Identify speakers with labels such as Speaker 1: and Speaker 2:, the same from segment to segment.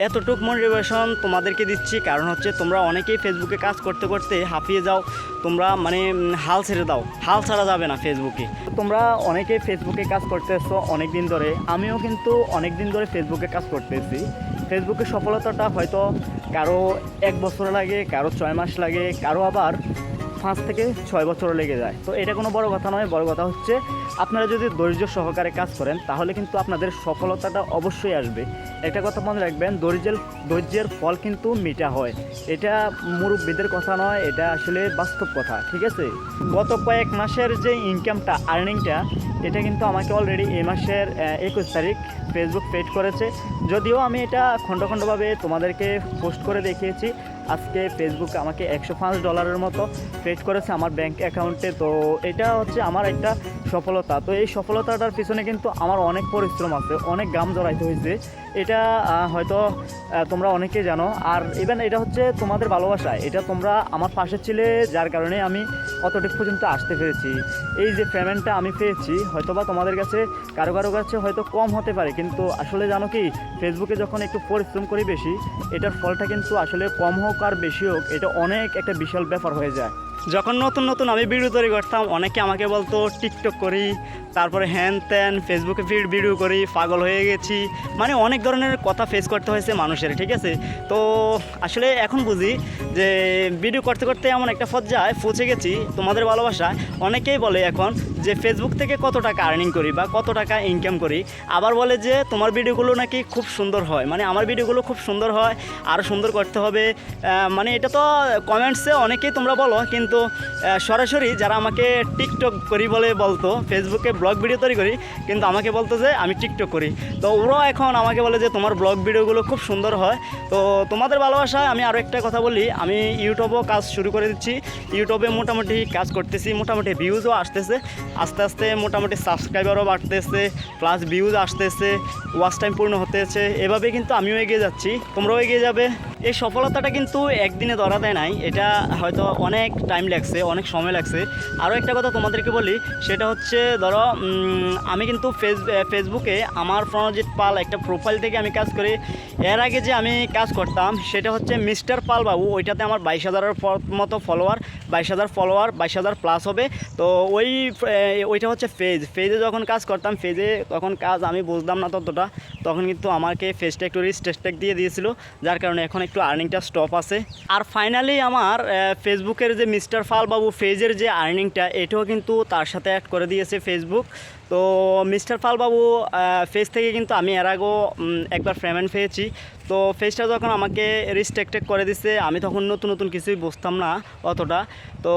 Speaker 1: এতটুক মোটিভেশন তোমাদেরকে দিচ্ছি কারণ হচ্ছে তোমরা অনেকেই ফেসবুকে কাজ করতে করতে হাঁপিয়ে যাও। তোমরা হাল ছেড়ে দাও, হাল ছাড়া যাবে না ফেসবুকে। তোমরা অনেকেই ফেসবুকে কাজ করতেছো অনেক দিন ধরে, আমিও কিন্তু অনেক দিন ধরে ফেসবুকে কাজ করতেছি। ফেসবুকের সফলতাটা হয়তো কারো 1 বছর লাগে, কারো 6 মাস লাগে, কারো আবার 5 থেকে 6 বছর লেগে যায়। তো এটা কোনো বড় কথা নয়, বড় কথা হচ্ছে আপনারা যদি ধৈর্য সহকারে কাজ করেন তাহলে কিন্তু আপনাদের সফলতাটা অবশ্যই আসবে। একটা কথা মনে রাখবেন, ধৈর্যের ফল কিন্তু মিঠা হয়। এটা মুরব্বীদের কথা নয়, এটা আসলে বাস্তব কথা, ঠিক আছে। গত কয়েক মাসের যে ইনকামটা, আর্নিংটা, এটা কিন্তু আমাকে অলরেডি এই মাসের 21 তারিখ ফেসবুক পেড করেছে। যদিও আমি এটা খণ্ডখণ্ডভাবে তোমাদেরকে পোস্ট করে দেখিয়েছি। আজকে ফেসবুক আমাকে $105 মতো পেড করেছে আমার ব্যাংক অ্যাকাউন্টে। তো এটা হচ্ছে আমার একটা সফলতা। তো এই সফলতাটার পিছনে কিন্তু আমার অনেক পরিশ্রম আছে, অনেক ঘাম জড়াইতে হয়েছে। এটা হয়তো তোমরা অনেকেই জানো। আর ইভেন এটা হচ্ছে তোমাদের ভালোবাসা, এটা তোমরা আমার পাশে ছিলে, যার কারণে আমি অতটুকু পর্যন্ত আসতে পেরেছি। এই যে পেমেন্টটা আমি পেয়েছি, হয়তো বা তোমাদের কাছে কারো কাছে হয়তো কম হতে পারে, কিন্তু আসলে জানো কি, ফেসবুকে যখন একটু পরিশ্রম করি বেশি, এটার ফলটা কিন্তু আসলে কম হোক আর বেশি হোক, এটা অনেক একটা বিশাল ব্যাপার হয়ে যায়। যখন নতুন আমি ভিডিও তৈরি করতাম, অনেকে আমাকে বলতো টিকটক করি, তারপরে হ্যান ত্যান, ফেসবুকে ভিডিও করি, পাগল হয়ে গেছি, অনেক ধরনের কথা ফেস করতে হয়েছে মানুষের, ঠিক আছে। তো আসলে এখন বুঝি যে ভিডিও করতে করতে এমন একটা পর্যায়ে পৌঁছে গেছি তোমাদের ভালোবাসায়। অনেকেই বলে এখন যে ফেসবুক থেকে কত টাকা আর্নিং করি বা কত টাকা ইনকাম করি। আবার বলে যে তোমার ভিডিওগুলো নাকি খুব সুন্দর হয়, আমার ভিডিওগুলো খুব সুন্দর হয়, আরও সুন্দর করতে হবে। এটা তো কমেন্টসে অনেকেই তোমরা বলো, কিন্তু সরাসরি যারা আমাকে টিকটক করি বলতো, ফেসবুকে ব্লগ ভিডিও তৈরি করি, কিন্তু আমাকে বলতো যে আমি টিকটক করি। তো ওরাও এখন আমাকে বলে যে তোমার ব্লগ ভিডিওগুলো খুব সুন্দর হয়। তো তোমাদের ভালোবাসায় আমি আরও একটা কথা বলি, আমি ইউটিউবেও কাজ শুরু করে দিচ্ছি। ইউটিউবে মোটামুটি কাজ করতেছি, মোটামুটি ভিউজও আসতেছে, আস্তে আস্তে মোটামুটি সাবস্ক্রাইবারও বাড়তেছে, প্লাস ভিউজ আসতেছে, ওয়াচ টাইম পূর্ণ হতেছে। এভাবে কিন্তু আমিও এগিয়ে যাচ্ছি, তোমরাও এগিয়ে যাবে। এই সফলতাটা কিন্তু একদিনে ধরা দেয় নাই, এটা হয়তো অনেক টাইম লাগছে, অনেক সময় লাগছে। আরও একটা কথা তোমাদেরকে বলি, সেটা হচ্ছে ধরো আমি কিন্তু ফেসবুকে আমার প্রণজিৎ পাল একটা প্রোফাইল থেকে আমি কাজ করি। এর আগে যে আমি কাজ করতাম সেটা হচ্ছে মিস্টার পাল বাবু, ওইটাতে আমার 22,000-এর মতো ফলোয়ার, 22,000 প্লাস হবে। তো ওইটা হচ্ছে ফেজে যখন কাজ করতাম, তখন কাজ আমি বুঝতাম না ততটা, তখন কিন্তু আমাকে ফেজটা একটু রিস্ট্রিক্ট দিয়ে দিয়েছিল, যার কারণে এখন একটু আর্নিংটা স্টপ আছে। আর ফাইনালি আমার ফেসবুকের যে মিস্টার পাল বাবু ফেজের যে আর্নিংটা, এটাও কিন্তু তার সাথে অ্যাড করে দিয়েছে ফেসবুক। তো মিস্টার পাল বাবু ফেজ থেকে কিন্তু আমি এর আগেও একবার পেমেন্ট পেয়েছি। তো ফেজটা যখন আমাকে রিস্ট্রিক্টেড করে দিচ্ছে, আমি তখন নতুন কিছুই বুঝতাম না অতটা। তো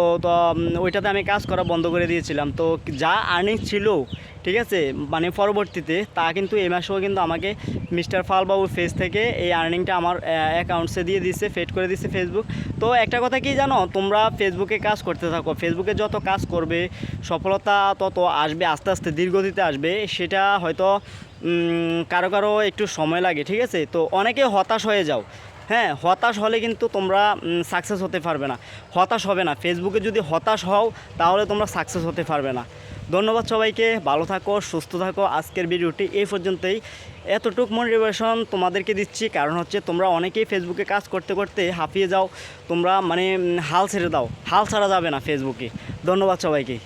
Speaker 1: ওইটাতে আমি কাজ করা বন্ধ করে দিয়েছিলাম। তো যা আর্নিং ছিল, ঠিক আছে, পরবর্তীতে তা কিন্তু এই মাসেও কিন্তু আমাকে মিস্টার পাল বাবু ফেজ থেকে এই আর্নিংটা আমার অ্যাকাউন্টসে দিয়ে দিচ্ছে, ফেড করে দিচ্ছে ফেসবুক। তো একটা কথা কি জানো, তোমরা ফেসবুকে কাজ করতে থাকো, ফেসবুকে যত কাজ করবে সফলতা তত আসবে, আস্তে আস্তে ধীরগতিতে আসবে। সেটা হয়তো কারো একটু সময় লাগে, ঠিক আছে। তো অনেকে হতাশ হয়ে যাও, হ্যাঁ, হতাশ হলে কিন্তু তোমরা সাকসেস হতে পারবে না, হতাশ হবে না। ফেসবুকে যদি হতাশ হও তাহলে তোমরা সাকসেস হতে পারবে না। ধন্যবাদ সবাইকে, ভালো থাকো, সুস্থ থাকো। আজকের ভিডিওটি এই পর্যন্তই। এতটুক মোটিভেশন তোমাদেরকে দিচ্ছি কারণ হচ্ছে তোমরা অনেকেই ফেসবুকে কাজ করতে করতে হাঁপিয়ে যাও। তোমরা হাল ছেড়ে দাও, হাল ছাড়া যাবে না ফেসবুকে। ধন্যবাদ সবাইকে।